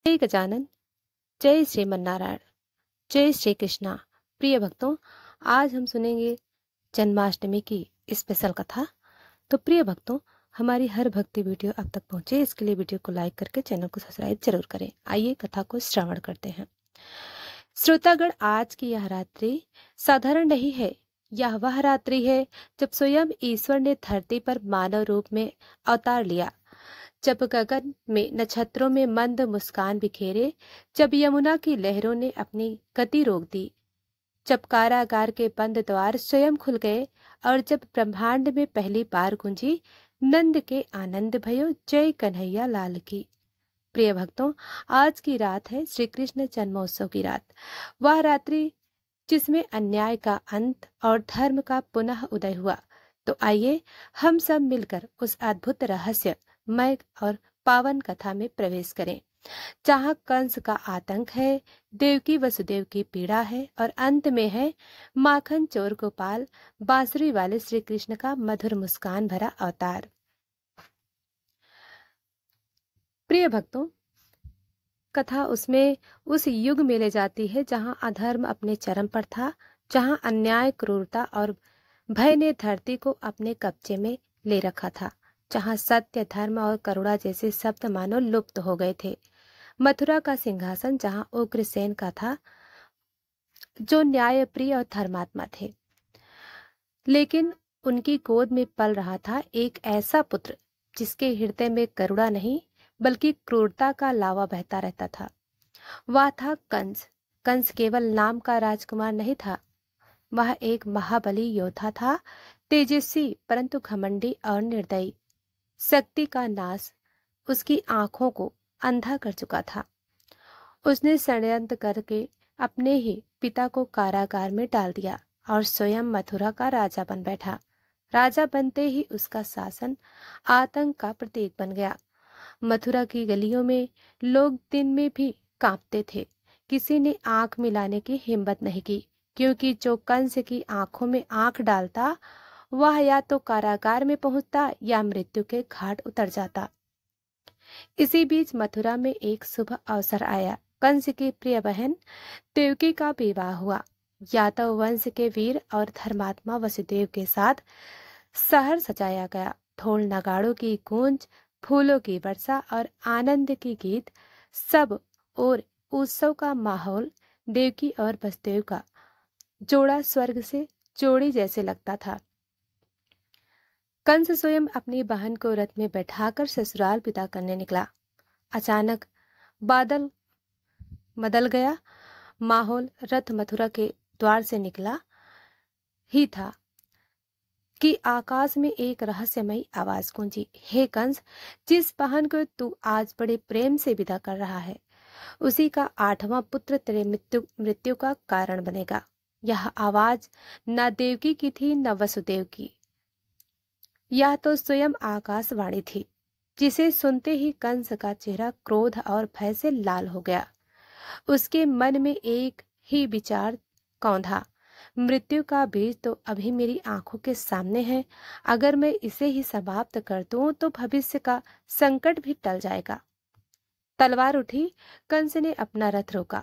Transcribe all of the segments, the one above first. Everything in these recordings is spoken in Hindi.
जय गजानन, जय श्रीमन्नारायण, जय श्री कृष्णा। प्रिय भक्तों, आज हम सुनेंगे जन्माष्टमी की स्पेशल कथा। तो प्रिय भक्तों, हमारी हर भक्ति वीडियो अब तक पहुंचे, इसके लिए वीडियो को लाइक करके चैनल को सब्सक्राइब जरूर करें। आइए कथा को श्रवण करते हैं। श्रोतागण, आज की यह रात्रि साधारण नहीं है। यह वह रात्रि है जब स्वयं ईश्वर ने धरती पर मानव रूप में अवतार लिया, जब गगन में नक्षत्रों में मंद मुस्कान बिखेरे, जब यमुना की लहरों ने अपनी गति रोक दी, जब कारागार के बंद द्वार स्वयं खुल गए और जब ब्रह्मांड में पहली बार गूंजी नंद के आनंद भयो जय कन्हैया लाल की। प्रिय भक्तों, आज की रात है श्री कृष्ण जन्मोत्सव की रात। वह रात्रि जिसमें अन्याय का अंत और धर्म का पुनः उदय हुआ। तो आइए हम सब मिलकर उस अद्भुत रहस्यमय और पावन कथा में प्रवेश करें, जहाँ कंस का आतंक है, देवकी वसुदेव की पीड़ा है और अंत में है माखन चोर गोपाल, बांसुरी वाले श्री कृष्ण का मधुर मुस्कान भरा अवतार। प्रिय भक्तों, कथा उसमें उस युग में ले जाती है जहां अधर्म अपने चरम पर था, जहां अन्याय, क्रूरता और भय ने धरती को अपने कब्जे में ले रखा था, जहां सत्य, धर्म और करुणा जैसे शब्द मानो लुप्त हो गए थे। मथुरा का सिंहासन जहां उग्रसेन का था, जो न्यायप्रिय और धर्मात्मा थे, लेकिन उनकी गोद में पल रहा था एक ऐसा पुत्र जिसके हृदय में करुणा नहीं बल्कि क्रूरता का लावा बहता रहता था। वह था कंस। कंस केवल नाम का राजकुमार नहीं था, वह एक महाबली योद्धा था, तेजस्वी परंतु घमंडी और निर्दयी। शक्ति का नाश उसकी आंखों को अंधा कर चुका था। उसने षड्यंत्र करके अपने ही पिता को कारागार में डाल दिया और स्वयं मथुरा का राजा बन बैठा। राजा बनते ही उसका शासन आतंक का प्रतीक बन गया। मथुरा की गलियों में लोग दिन में भी कांपते थे। किसी ने आंख मिलाने की हिम्मत नहीं की, क्योंकि जो कंस की आंखों में आंख डालता वह या तो कारागार में पहुंचता या मृत्यु के घाट उतर जाता। इसी बीच मथुरा में एक शुभ अवसर आया। कंस की प्रिय बहन देवकी का विवाह हुआ। यादव वंश के वीर और धर्मात्मा वसुदेव के साथ शहर सजाया गया। ढोल नगाड़ों की गूंज, फूलों की वर्षा और आनंद की गीत, सब और उत्सव का माहौल। देवकी और वसुदेव का जोड़ा स्वर्ग से जोड़ी जैसे लगता था। कंस स्वयं अपनी बहन को रथ में बैठाकर ससुराल विदा करने निकला। अचानक बादल बदल गया। माहौल रथ मथुरा के द्वार से निकला ही था कि आकाश में एक रहस्यमयी आवाज गूंजी, हे कंस, जिस बहन को तू आज बड़े प्रेम से विदा कर रहा है, उसी का 8वां पुत्र तेरे मृत्यु का कारण बनेगा। यह आवाज न देवकी की थी न वसुदेव की, यह तो स्वयं आकाशवाणी थी, जिसे सुनते ही कंस का चेहरा क्रोध और भय से लाल हो गया। उसके मन में एक ही विचार कौंधा, मृत्यु का बीज तो अभी मेरी आंखों के सामने है। अगर मैं इसे ही समाप्त कर दूं तो भविष्य का संकट भी टल जाएगा। तलवार उठी। कंस ने अपना रथ रोका,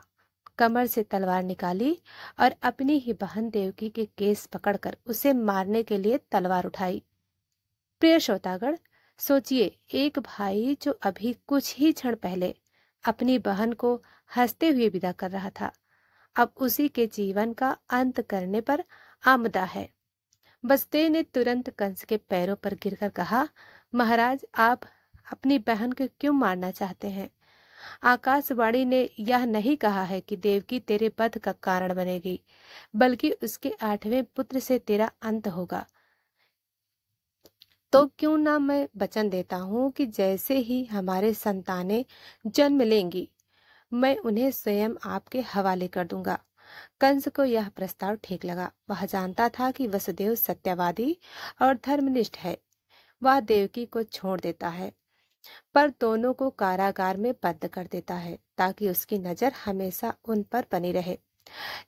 कमर से तलवार निकाली और अपनी ही बहन देवकी के केस पकड़कर उसे मारने के लिए तलवार उठाई। प्रिय श्रोतागण, सोचिए, एक भाई जो अभी कुछ ही क्षण पहले अपनी बहन को हंसते हुए विदा कर रहा था, अब उसी के जीवन का अंत करने पर आमदा है। बसदेव ने तुरंत कंस के पैरों पर गिरकर कहा, महाराज, आप अपनी बहन को क्यों मारना चाहते हैं? आकाशवाणी ने यह नहीं कहा है कि देवकी तेरे वध का कारण बनेगी, बल्कि उसके 8वें पुत्र से तेरा अंत होगा। तो क्यों ना मैं वचन देता हूँ कि जैसे ही हमारे संतानें जन्म लेंगी, मैं उन्हें स्वयं आपके हवाले कर दूंगा। कंस को यह प्रस्ताव ठीक लगा। वह जानता था कि वसुदेव सत्यवादी और धर्मनिष्ठ है। वह देवकी को छोड़ देता है, पर दोनों को कारागार में बंद कर देता है, ताकि उसकी नजर हमेशा उन पर बनी रहे।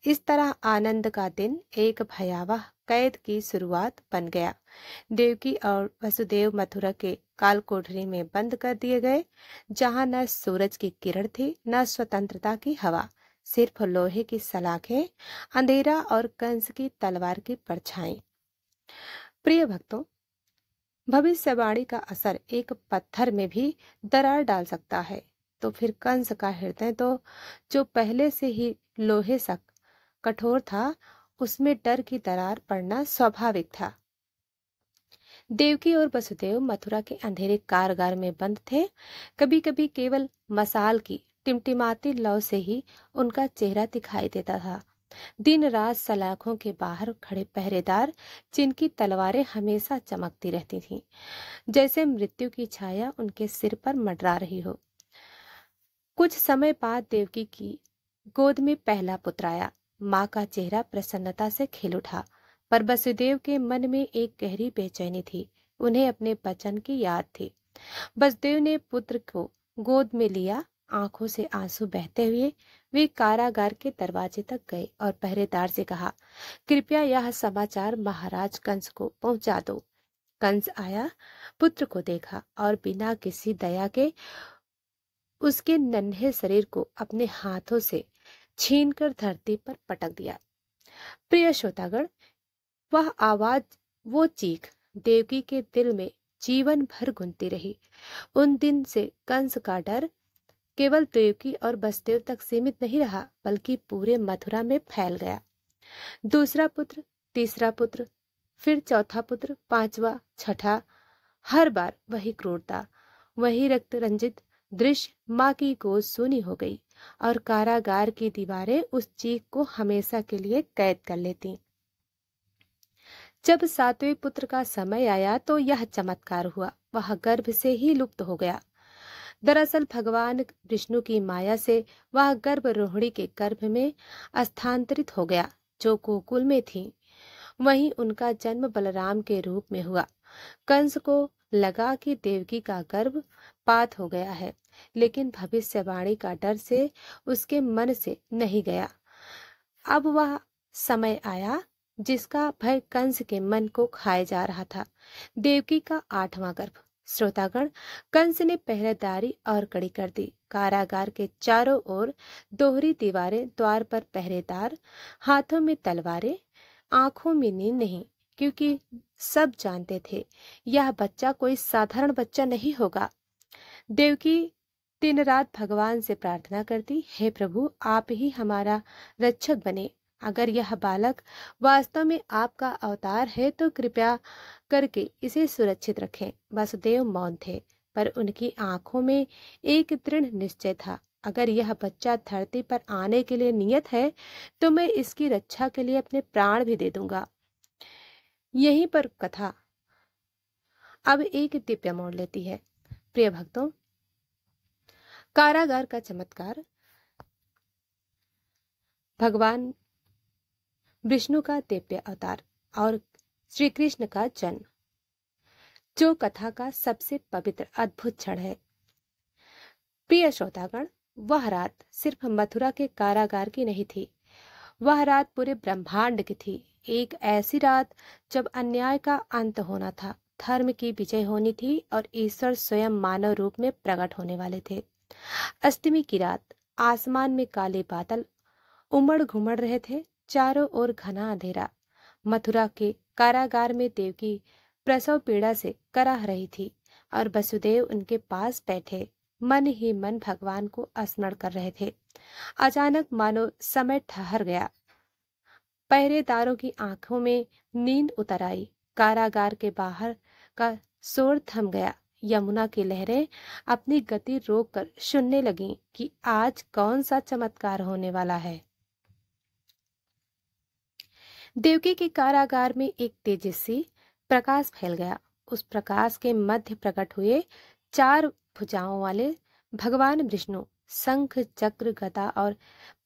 इस तरह आनंद का दिन एक भयावह कैद की शुरुआत बन गया। देवकी और वसुदेव मथुरा के काल कोठरी में बंद कर दिए गए, जहां न सूरज की किरण थी न स्वतंत्रता की हवा, सिर्फ लोहे की सलाखें, अंधेरा और कंस की तलवार की परछाई। प्रिय भक्तों, भविष्यवाणी का असर एक पत्थर में भी दरार डाल सकता है, तो फिर कंस का हृदय तो जो पहले से ही लोहे सा कठोर था, उसमें डर की दरार पड़ना स्वाभाविक था। देवकी और वसुदेव मथुरा के अंधेरे कारागार में बंद थे। कभी कभी केवल मसाल की टिमटिमाती लौ से ही उनका चेहरा दिखाई देता था। दिन रात सलाखों के बाहर खड़े पहरेदार, जिनकी तलवारें हमेशा चमकती रहती थीं, जैसे मृत्यु की छाया उनके सिर पर मंडरा रही हो। कुछ समय बाद देवकी की गोद में पहला पुत्र आया। माँ का चेहरा प्रसन्नता से खिल उठा, पर वसुदेव के मन में एक गहरी बेचैनी थी। उन्हें अपने बचन की याद थी। वसुदेव ने पुत्र को गोद में लिया। आंखों से आंसू बहते हुए वे कारागार के दरवाजे तक गए और पहरेदार से कहा, कृपया यह समाचार महाराज कंस को पहुंचा दो। कंस आया, पुत्र को देखा और बिना किसी दया के उसके नन्हे शरीर को अपने हाथों से छीनकर धरती पर पटक दिया। प्रिय श्रोतागण, वह आवाज, वो चीख देवकी के दिल में जीवन भर गूंजती रही। उन दिन से कंस का डर केवल देवकी और वसुदेव तक सीमित नहीं रहा, बल्कि पूरे मथुरा में फैल गया। दूसरा पुत्र, तीसरा पुत्र, फिर चौथा पुत्र, पांचवा, छठा, हर बार वही क्रूरता, वही रक्त रंजित दृश्य। माँ की गोद सूनी हो गई और कारागार की दीवारें उस चीख को हमेशा के लिए कैद कर लेती। जब सातवें पुत्र का समय आया तो यह चमत्कार हुआ, वह गर्भ से ही लुप्त हो गया। दरअसल भगवान विष्णु की माया से वह गर्भ रोहिणी के गर्भ में स्थानांतरित हो गया, जो गोकुल में थी। वहीं उनका जन्म बलराम के रूप में हुआ। कंस को लगा कि देवकी का गर्भ पात हो गया है, लेकिन भविष्यवाणी का डर से उसके मन से नहीं गया। अब वह समय आया जिसका भय कंस के मन को खाए जा रहा था। देवकी का 8वां गर्भ। श्रोतागण, कंस ने पहरेदारी और कड़ी कर दी। कारागार के चारों ओर दोहरी दीवारें, द्वार पर पहरेदार, हाथों में तलवारें, आंखों में नींद नहीं, क्योंकि सब जानते थे यह बच्चा कोई साधारण बच्चा नहीं होगा। देवकी दिन रात भगवान से प्रार्थना करती, हे प्रभु, आप ही हमारा रक्षक बने। अगर यह बालक वास्तव में आपका अवतार है तो कृपया करके इसे सुरक्षित रखें। वसुदेव मौन थे, पर उनकी आंखों में एक दृढ़ निश्चय था। अगर यह बच्चा धरती पर आने के लिए नियत है तो मैं इसकी रक्षा के लिए अपने प्राण भी दे दूंगा। यहीं पर कथा अब एक दिव्य मोड़ लेती है। प्रिय भक्तों, कारागार का चमत्कार, भगवान विष्णु का दिव्य अवतार और श्री कृष्ण का जन्म, जो कथा का सबसे पवित्र अद्भुत क्षण है। प्रिय श्रोतागण, वह रात सिर्फ मथुरा के कारागार की नहीं थी, वह रात पूरे ब्रह्मांड की थी। एक ऐसी रात जब अन्याय का अंत होना था, धर्म की विजय होनी थी और ईश्वर स्वयं मानव रूप में प्रकट होने वाले थे। अष्टमी की रात, आसमान में काले बादल उमड़ घुमड़ रहे थे, चारों ओर घना अंधेरा। मथुरा के कारागार में देवकी प्रसव पीड़ा से कराह रही थी और वसुदेव उनके पास बैठे मन ही मन भगवान को स्मरण कर रहे थे। अचानक मानो समय ठहर गया। पहरेदारों की आंखों में नींद उतर आई। कारागार के बाहर का शोर थम गया। यमुना की लहरें अपनी गति रोककर सुनने लगीं कि आज कौन सा चमत्कार होने वाला है। देवकी के कारागार में एक तेजस्वी प्रकाश फैल गया। उस प्रकाश के मध्य प्रकट हुए 4 भुजाओं वाले भगवान विष्णु, शंख, चक्र, गदा और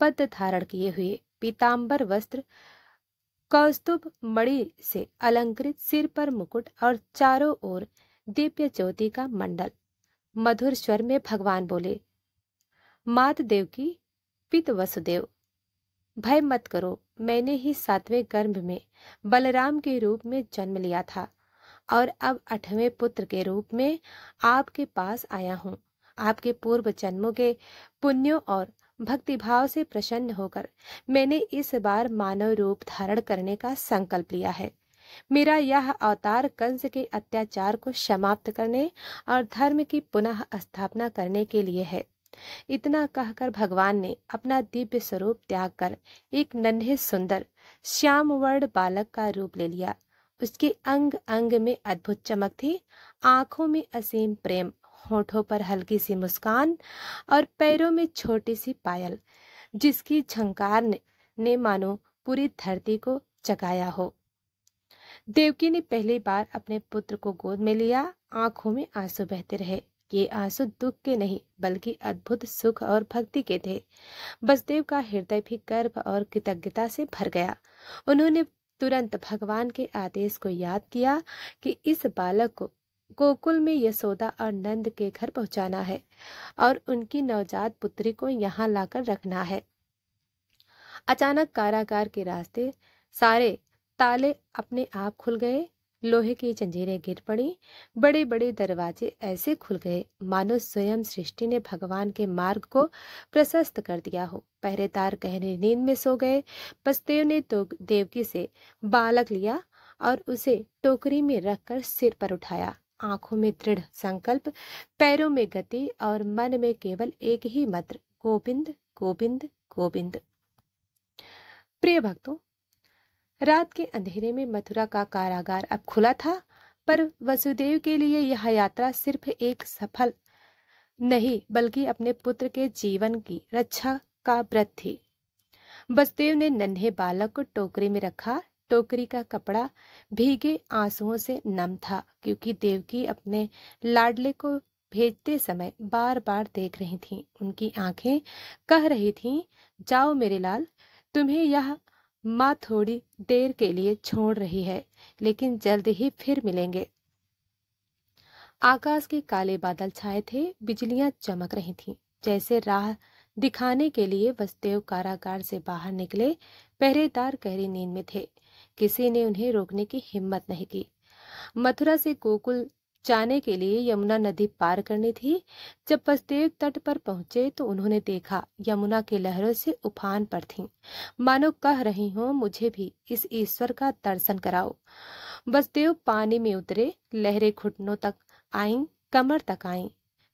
पद्म धारण किए हुए, पीतांबर वस्त्र, कौस्तुभ मणि से अलंकृत, सिर पर मुकुट और चारों ओर दिव्य ज्योति का मंडल। मधुर स्वर में भगवान बोले, मात देवकी, पित वसुदेव, भय मत करो, मैंने ही 7वें गर्भ में बलराम के रूप में जन्म लिया था और अब 8वें पुत्र के रूप में आपके पास आया हूँ। आपके पूर्व जन्मों के पुण्यों और भक्तिभाव से प्रसन्न होकर मैंने इस बार मानव रूप धारण करने का संकल्प लिया है। मेरा यह अवतार कंस के अत्याचार को समाप्त करने और धर्म की पुनः स्थापना करने के लिए है। इतना कहकर भगवान ने अपना दिव्य स्वरूप त्याग कर एक नन्हे सुंदर श्याम वर्ण बालक का रूप ले लिया। उसके अंग अंग में अद्भुत चमक थी, आंखों में असीम प्रेम, होठों पर हल्की सी मुस्कान और पैरों में छोटी सी पायल, जिसकी झंकार ने मानो पूरी धरती को जगाया हो। देवकी ने पहली बार अपने पुत्र को गोद में लिया। आंखों में आंसू बहते रहे। ये आंसू दुख के नहीं बल्कि अद्भुत सुख और भक्ति के थे। वसुदेव का हृदय भी गर्व और कृतज्ञता से भर गया। उन्होंने तुरंत भगवान के आदेश को याद किया कि इस बालक को गोकुल में यशोदा और नंद के घर पहुंचाना है और उनकी नवजात पुत्री को यहाँ लाकर रखना है। अचानक कारागार के रास्ते सारे ताले अपने आप खुल गए। लोहे की जंजीरें गिर पड़ी। बड़े बड़े दरवाजे ऐसे खुल गए मानो स्वयं सृष्टि ने भगवान के मार्ग को प्रशस्त कर दिया हो। पहरेदार गहरी नींद में सो गए। वसुदेव ने तो देवकी से बालक लिया और उसे टोकरी में रखकर सिर पर उठाया। आंखों में दृढ़ संकल्प, पैरों में गति और मन में केवल एक ही मंत्र, गोविंद गोविंद गोविंद। प्रिय भक्तों, रात के अंधेरे में मथुरा का कारागार अब खुला था, पर वसुदेव के लिए यह यात्रा सिर्फ एक सफल नहीं बल्कि अपने पुत्र के जीवन की रक्षा का व्रत थी। वसुदेव ने नन्हे बालक को टोकरी में रखा। टोकरी का कपड़ा भीगे आंसुओं से नम था, क्योंकि देवकी अपने लाडले को भेजते समय बार बार देख रही थीं। उनकी आंखें कह रही थीं, जाओ मेरे लाल, तुम्हें यह माँ थोड़ी देर के लिए छोड़ रही है, लेकिन जल्द ही फिर मिलेंगे। आकाश के काले बादल छाए थे, बिजलियां चमक रही थीं। जैसे राह दिखाने के लिए वसुदेव कारागार से बाहर निकले। पहरेदार गहरी नींद में थे। किसी ने उन्हें रोकने की हिम्मत नहीं की। मथुरा से गोकुल जाने के लिए यमुना नदी पार करनी थी। जब वसुदेव तट पर पहुंचे तो उन्होंने देखा यमुना की लहरों से उफान पर थीं, मानो कह रही हो, मुझे भी इस ईश्वर का दर्शन कराओ। वसुदेव पानी में उतरे। लहरें घुटनों तक आईं, कमर तक आईं,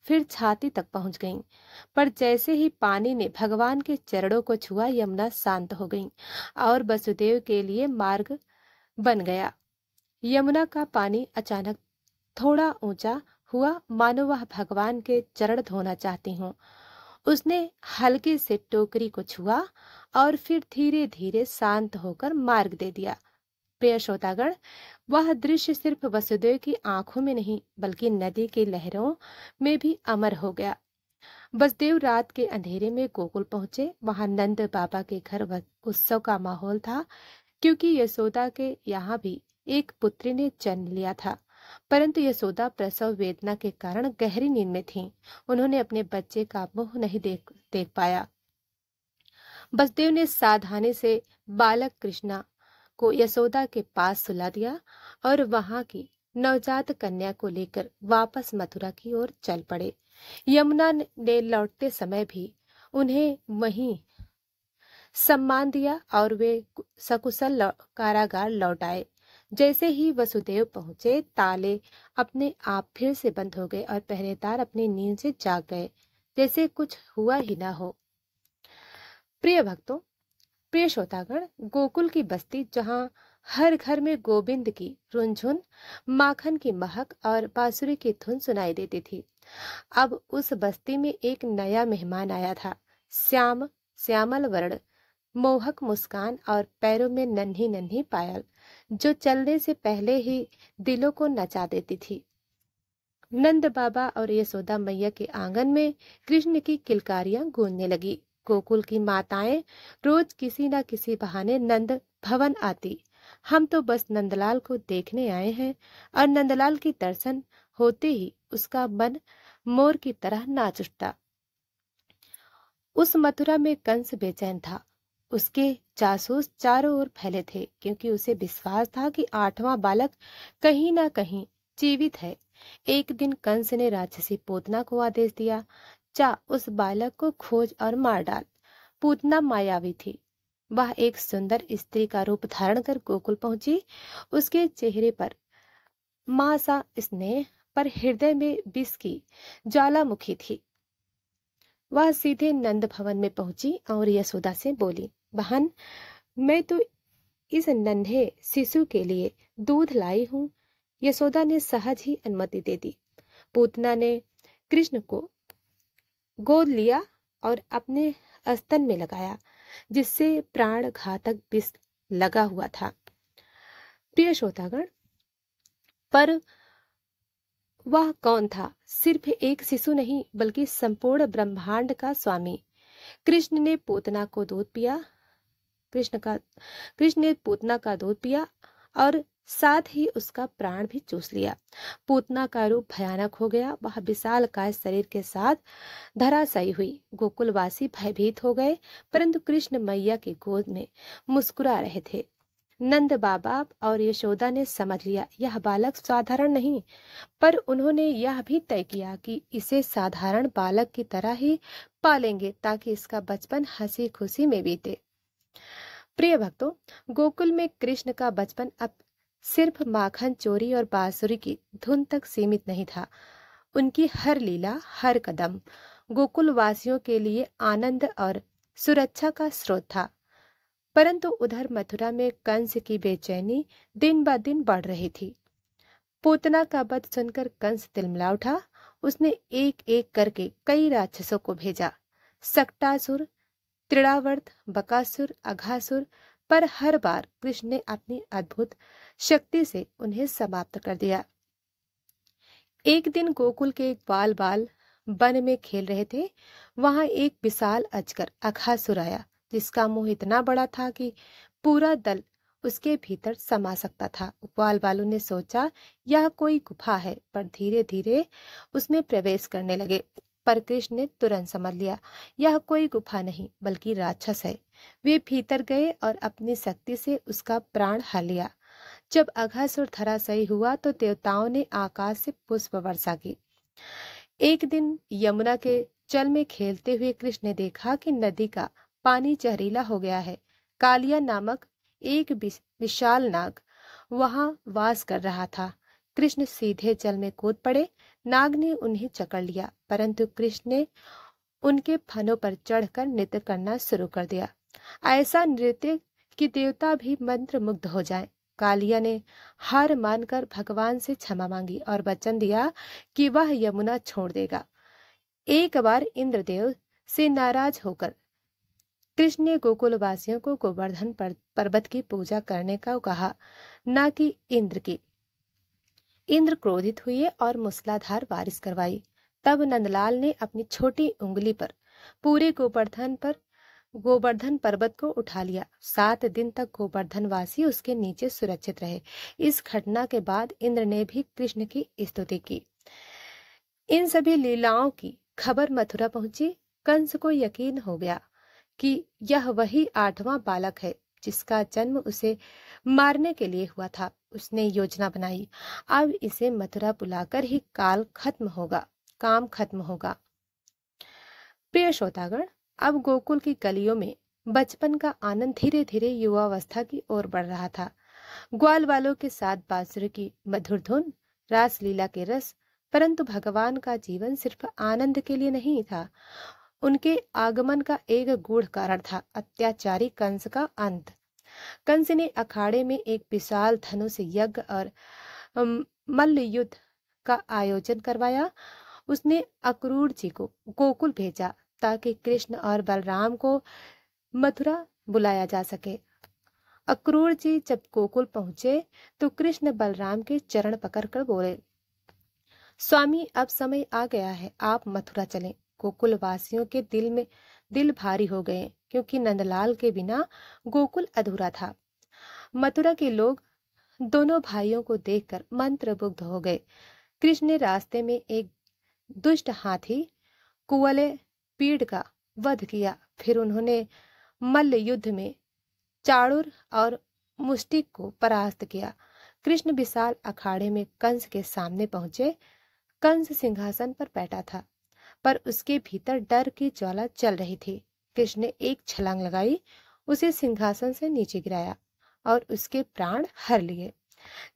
फिर छाती तक पहुंच गईं। पर जैसे ही पानी ने भगवान के चरणों को छुआ, यमुना शांत हो गई और वसुदेव के लिए मार्ग बन गया। यमुना का पानी अचानक थोड़ा ऊंचा हुआ, मानो वह भगवान के चरण धोना चाहती हूँ। उसने हल्के से टोकरी को छुआ और फिर धीरे धीरे शांत होकर मार्ग दे दिया। प्रिय श्रोतागण, वह दृश्य सिर्फ वसुदेव की आंखों में नहीं बल्कि नदी की लहरों में भी अमर हो गया। वसुदेव रात के अंधेरे में गोकुल पहुंचे। वहां नंद बाबा के घर उत्सव का माहौल था, क्योंकि यशोदा के यहाँ भी एक पुत्री ने जन्म लिया था। परंतु यशोदा प्रसव वेदना के कारण गहरी नींद में थीं। उन्होंने अपने बच्चे का मुंह नहीं देख पाया। वसुदेव ने सावधानी से बालक कृष्णा को यशोदा के पास सुला दिया और वहां की नवजात कन्या को लेकर वापस मथुरा की ओर चल पड़े। यमुना ने लौटते समय भी उन्हें वहीं सम्मान दिया और वे सकुशल कारागार लौट आए। जैसे ही वसुदेव पहुंचे, ताले अपने आप फिर से बंद हो गए और पहरेदार अपनी नींद से जाग गए, जैसे कुछ हुआ ही ना हो। प्रिय भक्तों, प्रिय श्रोतागण, गोकुल की बस्ती जहां हर घर में गोविंद की रुनझुन, माखन की महक और बांसुरी की धुन सुनाई देती थी, अब उस बस्ती में एक नया मेहमान आया था। श्यामल वर्ण, मोहक मुस्कान और पैरों में नन्ही नन्ही पायल, जो चलने से पहले ही दिलों को नचा देती थी। नंद बाबा और यशोदा मैया के आंगन में कृष्ण की किलकारियां गूंजने लगी। गोकुल की माताएं रोज किसी न किसी बहाने नंद भवन आती। हम तो बस नंदलाल को देखने आए हैं, और नंदलाल के दर्शन होते ही उसका मन मोर की तरह नाच उठता। उस मथुरा में कंस बेचैन था। उसके जासूस चारों ओर फैले थे, क्योंकि उसे विश्वास था कि 8वां बालक कहीं ना कहीं जीवित है। एक दिन कंस ने राक्षसी पूतना को आदेश दिया, जा उस बालक को खोज और मार डाल। पूतना मायावी थी। वह एक सुंदर स्त्री का रूप धारण कर गोकुल पहुंची। उसके चेहरे पर मां सा स्नेह, पर हृदय में विष की ज्वालामुखी थी। वह सीधे नंद भवन में पहुंची और यशोदा से बोली, बहन, मैं तो इस नन्हे शिशु के लिए दूध लाई हूँ। यशोदा ने सहज ही अनुमति दे दी। पूतना ने कृष्ण को गोद लिया और अपने स्तन में लगाया, जिससे प्राण घातक विष लगा हुआ था। प्रिय श्रोतागण, पर वह कौन था? सिर्फ एक शिशु नहीं, बल्कि संपूर्ण ब्रह्मांड का स्वामी। कृष्ण ने पूतना को दूध पिया कृष्ण ने पूतना का दूध पिया और साथ ही उसका प्राण भी चूस लिया। पूतना का रूप भयानक हो गया। वह विशालकाय शरीर के साथ धराशायी हुई। गोकुलवासी भयभीत हो गए, परंतु कृष्ण मैया की गोद में मुस्कुरा रहे थे। नंद बाबा और यशोदा ने समझ लिया यह बालक साधारण नहीं, पर उन्होंने यह भी तय किया कि इसे साधारण बालक की तरह ही पालेंगे, ताकि इसका बचपन हंसी खुशी में बीते। प्रिय भक्तों, गोकुल में कृष्ण का बचपन अब सिर्फ माखन चोरी और बांसुरी की धुन तक सीमित नहीं था। उनकी हर लीला, हर कदम गोकुल वासियों के लिए आनंद और सुरक्षा का स्रोत था। परंतु उधर मथुरा में कंस की बेचैनी दिन ब दिन बढ़ रही थी। पूतना का वध सुनकर कंस तिलमिला उठा। उसने एक एक करके कई राक्षसों को भेजा, सक्टासुर, त्रिणावर्त, बकासुर, अघासुर, पर हर बार कृष्ण ने अपनी अद्भुत शक्ति से उन्हें समाप्त कर दिया। एक दिन गोकुल के एक बाल वन में खेल रहे थे। वहां एक विशाल अजगर अघासुर आया, जिसका मुंह इतना बड़ा था कि पूरा दल उसके भीतर समा सकता था। बालों ने सोचा यह कोई गुफा है, पर धीरे धीरे उसमें प्रवेश करने लगे। पर कृष्ण ने तुरंत समझ लिया यह कोई गुफा नहीं, बल्कि राक्षस है। वे भीतर गए और अपनी शक्ति से उसका प्राण हर लिया। जब अघासुर धराशायी हुआ तो देवताओं ने आकाश से पुष्प वर्षा की। एक दिन यमुना के जल में खेलते हुए कृष्ण ने देखा कि नदी का पानी जहरीला हो गया है। कालिया नामक एक विशाल नाग वहां वास कर रहा था। कृष्ण सीधे जल में कूद पड़े। नाग ने उन्हें जकड़ लिया, परंतु कृष्ण ने उनके फनों पर चढ़कर नृत्य करना शुरू कर दिया। ऐसा नृत्य कि देवता भी मंत्र मुग्ध हो जाएं। कालिया ने हार मानकर भगवान से क्षमा मांगी और वचन दिया कि वह यमुना छोड़ देगा। एक बार इंद्रदेव से नाराज होकर कृष्ण ने गोकुलवासियों को गोवर्धन पर्वत की पूजा करने का कहा, न कि इंद्र की। इंद्र क्रोधित हुए और मूसलाधार बारिश करवाई। तब नंदलाल ने अपनी छोटी उंगली पर पूरे गोवर्धन पर्वत को उठा लिया। 7 दिन तक गोवर्धनवासी उसके नीचे सुरक्षित रहे। इस घटना के बाद इंद्र ने भी कृष्ण की स्तुति की। इन सभी लीलाओं की खबर मथुरा पहुंची। कंस को यकीन हो गया कि यह वही 8वां बालक है जिसका जन्म उसे मारने के लिए हुआ था। उसने योजना बनाई, अब इसे मथुरा बुलाकर ही काम खत्म होगा। प्रिय श्रोतागण, अब गोकुल की गलियों में बचपन का आनंद धीरे धीरे युवावस्था की ओर बढ़ रहा था। ग्वाल वालों के साथ बांसुरी की मधुर धुन, रासलीला के रस। परंतु भगवान का जीवन सिर्फ आनंद के लिए नहीं था। उनके आगमन का एक गूढ़ कारण था, अत्याचारी कंस का अंत। कंस ने अखाड़े में एक विशाल धनुष यज्ञ और मल्ल युद्ध का आयोजन करवाया। उसने अक्रूर जी को गोकुल भेजा ताकि कृष्ण और बलराम को मथुरा बुलाया जा सके। अक्रूर जी जब गोकुल पहुंचे तो कृष्ण बलराम के चरण पकड़कर बोले, स्वामी, अब समय आ गया है, आप मथुरा चलें। गोकुल वासियों के दिल भारी हो गए, क्योंकि नंदलाल के बिना गोकुल अधूरा था। मथुरा के लोग दोनों भाइयों को देखकर मंत्रमुग्ध हो गए। कृष्ण ने रास्ते में एक दुष्ट हाथी कुवले पीड़ का वध किया। फिर उन्होंने मल्ल युद्ध में चाणूर और मुष्टिक को परास्त किया। कृष्ण विशाल अखाड़े में कंस के सामने पहुंचे। कंस सिंहासन पर बैठा था, पर उसके भीतर डर की ज्वाला चल रही थी। कृष्ण ने एक छलांग लगाई, उसे सिंहासन से नीचे गिराया और उसके प्राण हर लिए।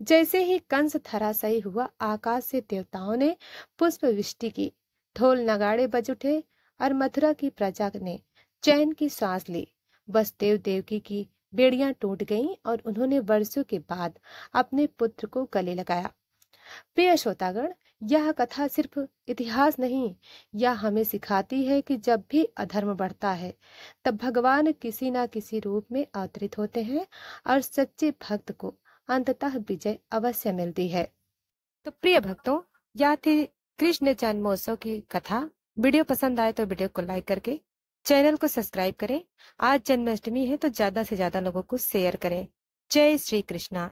जैसे ही कंस धराशायी हुआ, आकाश से देवताओं ने पुष्प वृष्टि की, ढोल नगाड़े बज उठे और मथुरा की प्रजा ने चैन की सांस ली। वसुदेव देवकी की बेड़ियां टूट गईं और उन्होंने वर्षों के बाद अपने पुत्र को गले लगाया। प्रिय श्रोतागण, यह कथा सिर्फ इतिहास नहीं, यह हमें सिखाती है कि जब भी अधर्म बढ़ता है तब भगवान किसी न किसी रूप में अवतरित होते हैं और सच्चे भक्त को अंततः विजय अवश्य मिलती है। तो प्रिय भक्तों, यह थी कृष्ण जन्मोत्सव की कथा। वीडियो पसंद आए तो वीडियो को लाइक करके चैनल को सब्सक्राइब करें। आज जन्माष्टमी है तो ज्यादा से ज्यादा लोगों को शेयर करें। जय श्री कृष्णा।